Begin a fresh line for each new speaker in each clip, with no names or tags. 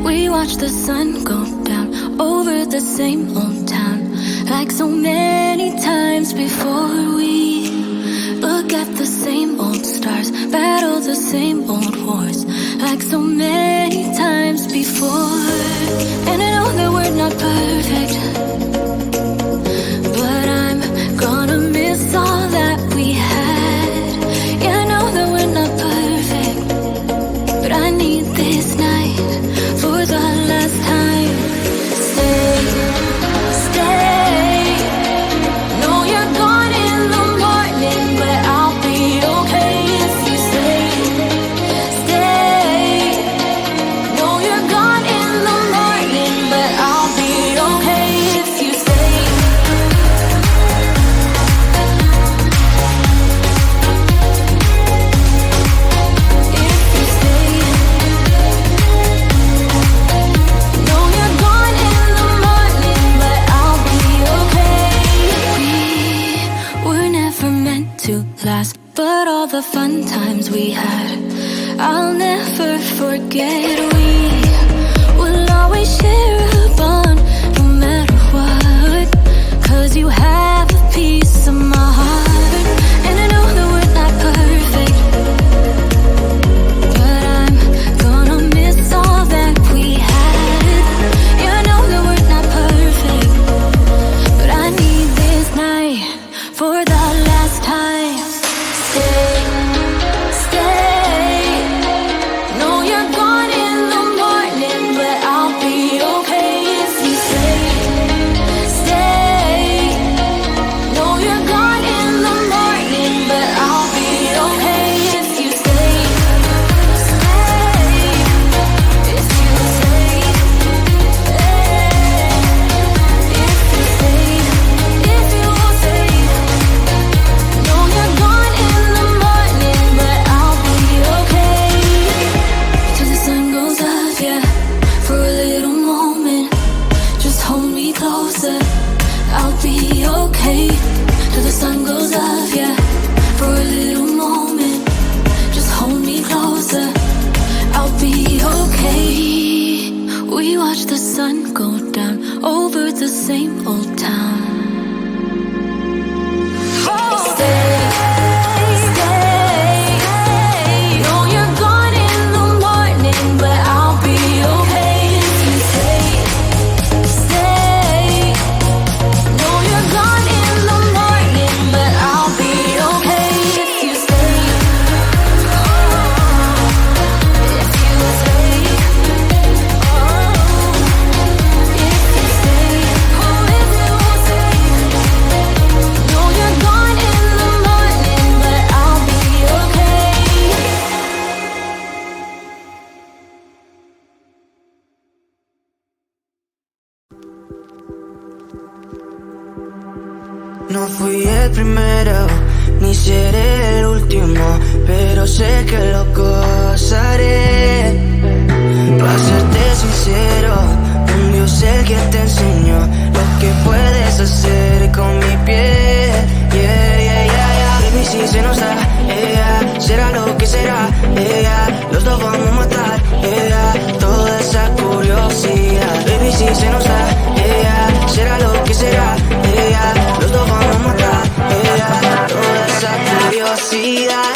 We watch the sun go down over the same old town, like so many times before. We look at the same old stars, battle the same old wars, like so many times before. And I know that we're not perfect, but I'm gonna miss all that we had. Yeah, I know that we're not perfect, but I need this night for the last time. Stay, stay. Know you're gone in the morning, but I'll be okay if you stay. Stay. Know you're gone in the morning, but I'll be okay if you stay. If you stay. Know you're gone in the morning, but I'll be okay. We were never meant to last, but all the fun times we had, I'll never forget. We will always share a bond, no matter what, 'cause you have a piece of my heart. And I know that we're not perfect, but I'm gonna miss all that we had. Yeah, I know that we're not perfect, but I need this night for the last time. Stay, stay. Know you're gone in the morning, but I'll be okay if you stay. Stay. Know you're gone in the morning, but I'll be okay if you stay. Stay. If you stay. If you stay. If you stay. Know you're gone in the morning, but I'll be okay. Till the sun goes up, yeah, for a little moment. Just hold me closer, I'll be okay. Till the sun goes up, yeah, for a little moment. Just hold me closer, I'll be okay. We watch the sun go down over the same old town. Stay, stay. Know you're gone in the morning, but I'll be okay if you stay. Stay. Know you're gone in the morning, but I'll be okay if you stay. If you stay. If you stay. Oh, if you stay. Know you're gone in the morning, but I'll be okay.
No fui el primero, ni seré el último, pero sé que lo gozaré. Para serte sincero, un Dios el que te enseñó lo que puedes hacer con mi piel. Yeah, yeah, yeah, yeah. Baby, si se nos da, yeah, será lo que será, yeah. Los dos vamos a matar, yeah, toda esa curiosidad. Baby, si se nos da, yeah, será lo que será, yeah. Los dos vamos a matar, yeah, toda esa curiosidad.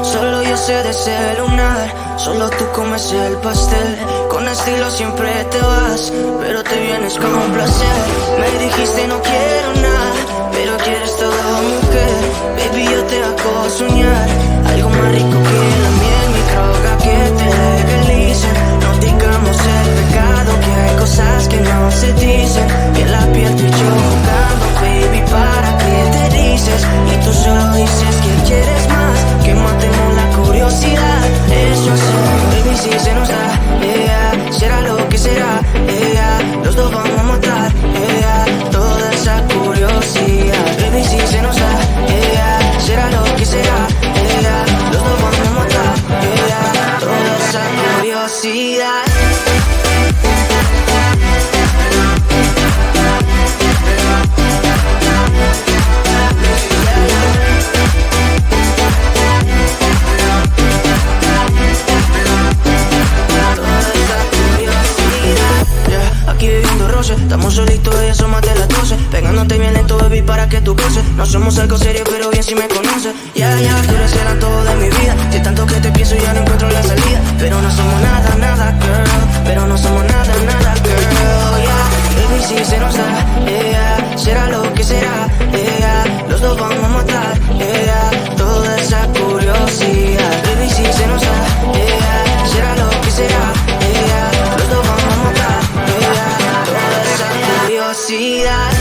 Solo yo sé desayunar, solo tú comes el pastel. Con estilo siempre te vas, pero te vienes con un placer. Me dijiste no quiero nada, pero quieres todo, mujer. Baby, yo te hago soñar algo más rico que la miel, mi droga que te legalicen. No digamos el pecado, que hay cosas que no se dicen. Y en la piel tú y yo jugando, baby, ¿para qué te dices? Y tú solo dices que quieres más, que matemos la curiosidad. Eso es, baby, si se nos da, yeah, será lo que será, yeah. Los dos vamos a matar, yeah, toda esa curiosidad. Baby, si se nos da, yeah, será lo que será, yeah. somos algo serio, pero bien si me conoces. Tú eres el antojo de mi vida. De tanto que te pienso ya no encuentro la salida. Pero no somos nada, nada, girl. Pero no somos nada, nada, girl. Baby, si se nos da, será lo que será, los dos vamos a matar, toda esa curiosidad. Baby, si se nos da, será lo que será, los dos vamos a matar, toda esa curiosidad.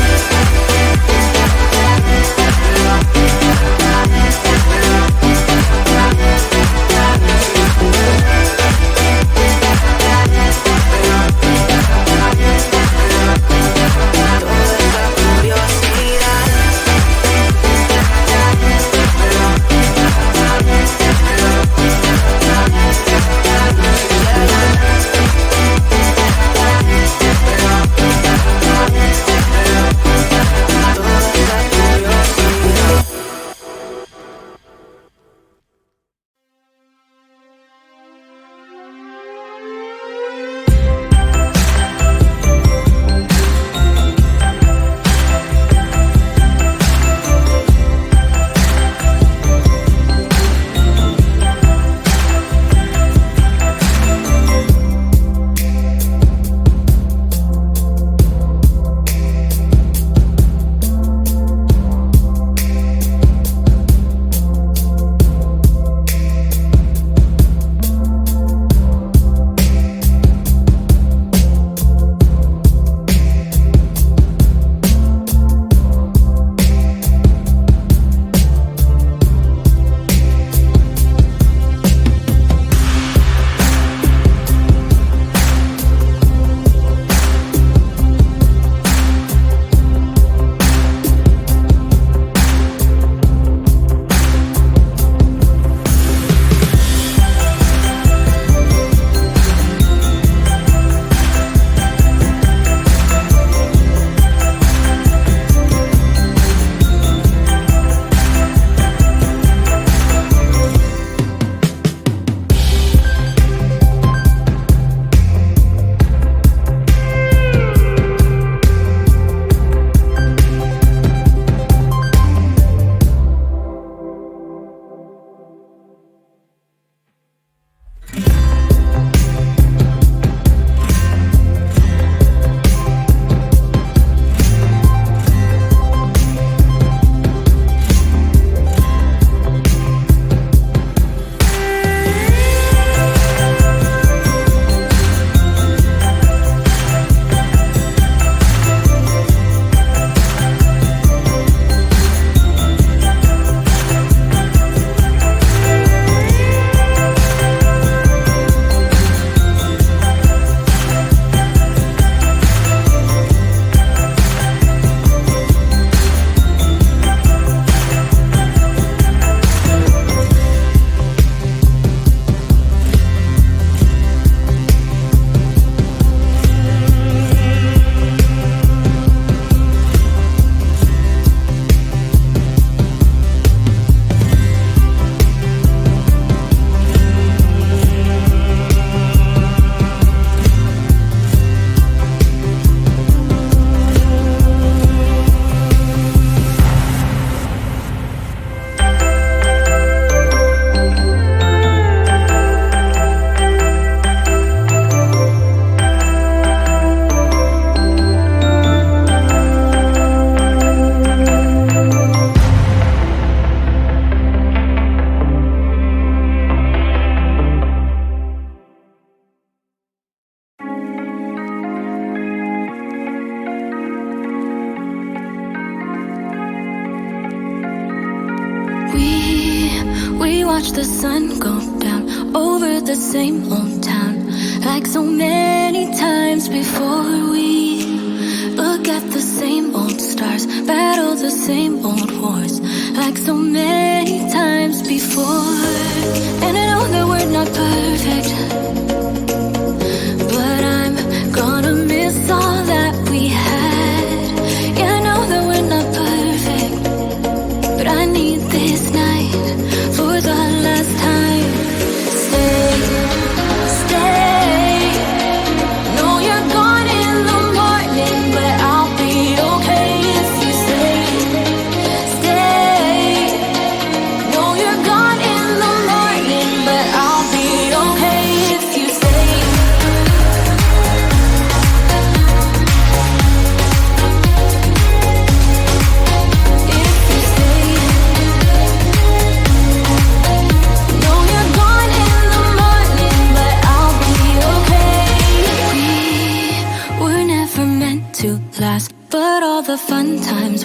watch the sun go down over the same old town, like so many times before. We look at the same old stars, battle the same old wars, like so many times before. And I know that we're not perfect, but I'm gonna miss all that we had. Yeah, I know that we're not perfect, but I need this night for the last time. Stay, stay. Know you're gone in the morning, but I'll be okay if you stay. Stay.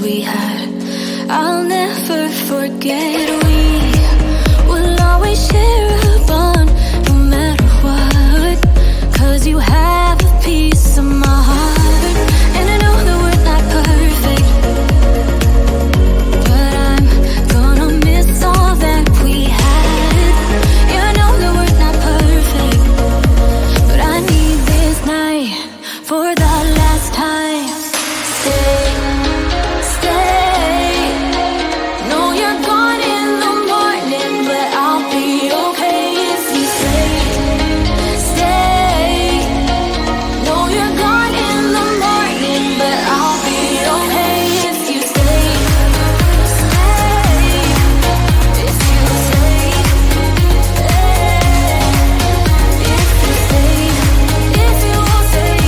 memories we had. I'll never forget. We will always share a bond, no matter what. 'Cause you have a piece of my heart, and I know that we're not perfect, but I'm gonna miss all that we had. Yeah, I know that we're not perfect, but I need this night for the last time. Stay, stay. No, you're gone in the morning, but I'll be okay if you stay, stay. No, you're gone in the morning, but I'll be okay if you stay, stay. If you stay, if you stay, if you stay.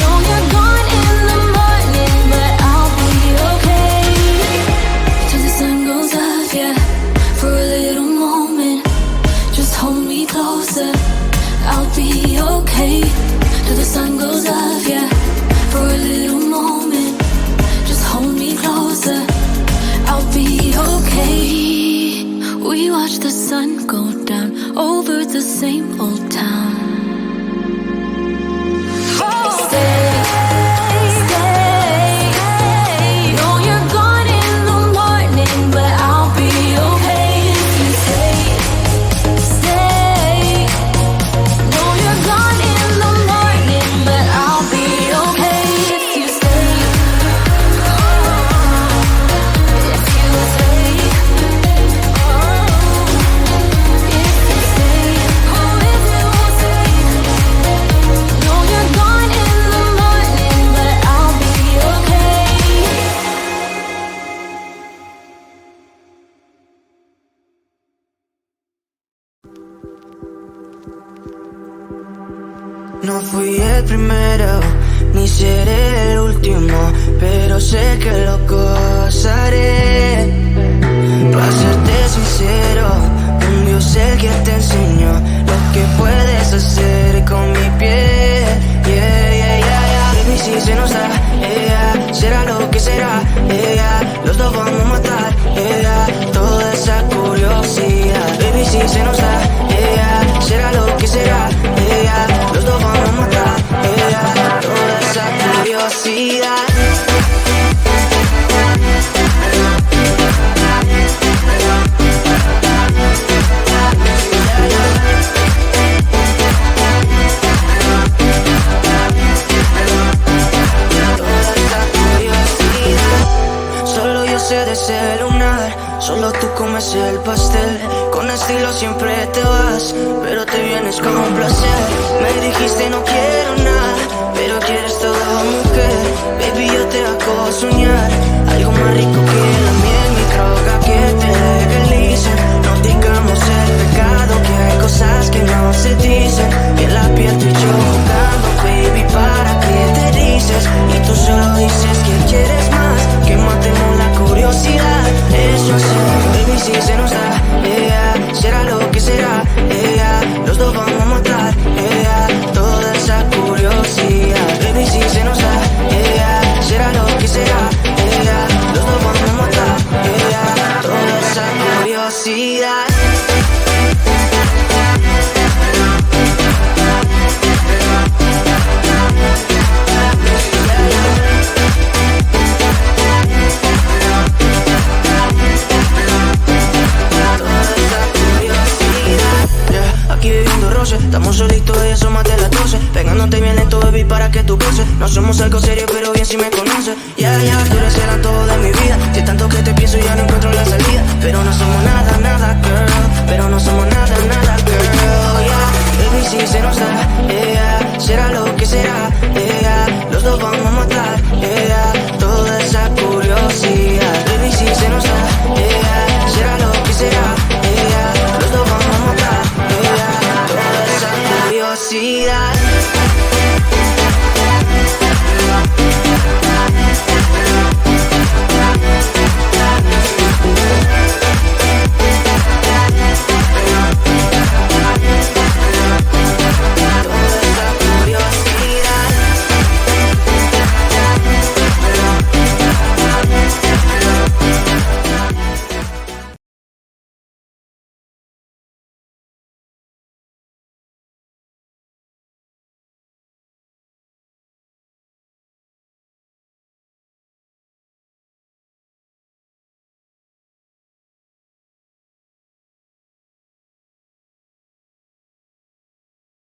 No, you're gone in the morning, but I'll be okay. Till the sun goes up, yeah, for a little moment. Just hold me closer, I'll be okay. Till the sun goes up, yeah, for a little moment. Just hold me closer, I'll be okay. We watch the sun go down over the same old town. Stay, stay. No, you're gone in the morning, but I'll be okay if you stay, stay. No, you're gone in the morning, but I'll be okay if you stay, if you stay, if you stay, oh, if you stay. No, you're gone in the morning, but I'll be okay.
No fui el primero, ni seré el último, pero sé que lo gozaré. Para serte sincero, un Dios el que te enseñó lo que puedes hacer con mi piel. Yeah, yeah, yeah, yeah. Baby, si se nos da, yeah, será lo que será, yeah, los dos vamos a matar, yeah, toda esa curiosidad. Baby, si se nos da, yeah, será lo que será, yeah, los dos vamos a matar, yeah, toda esa curiosidad. Solo yo sé de ese lunar, solo tú comes el pastel. Con estilo siempre te vas, pero te vienes con un placer. Me dijiste no quiero nada, pero quieres toda mujer. Baby, yo te hago soñar algo más rico que la miel, mi droga que te legalice. No digamos el pecado, que hay cosas que no se dicen. Y en la piel tú y yo jugando, baby, ¿para qué te dices? Y tú solo dices que quieres más, que matemos la curiosidad. Eso sí, baby, si se nos da, yeah, será lo que será, yeah, los dos vamos a matar, yeah, toda esa curiosidad. Baby, si se nos da, yeah, será lo que será, yeah, los dos vamos a matar, yeah, toda esa curiosidad. Aquí viviendo roce, estamos solitos y eso más de las 12. Pegándote bien lento, baby, para que tú goces. No somos algo serio, pero bien si me conoces. Ya, tú eres el antojo de mi vida. Si tanto que te pienso ya no encuentro la salida, pero no somos nada, nada que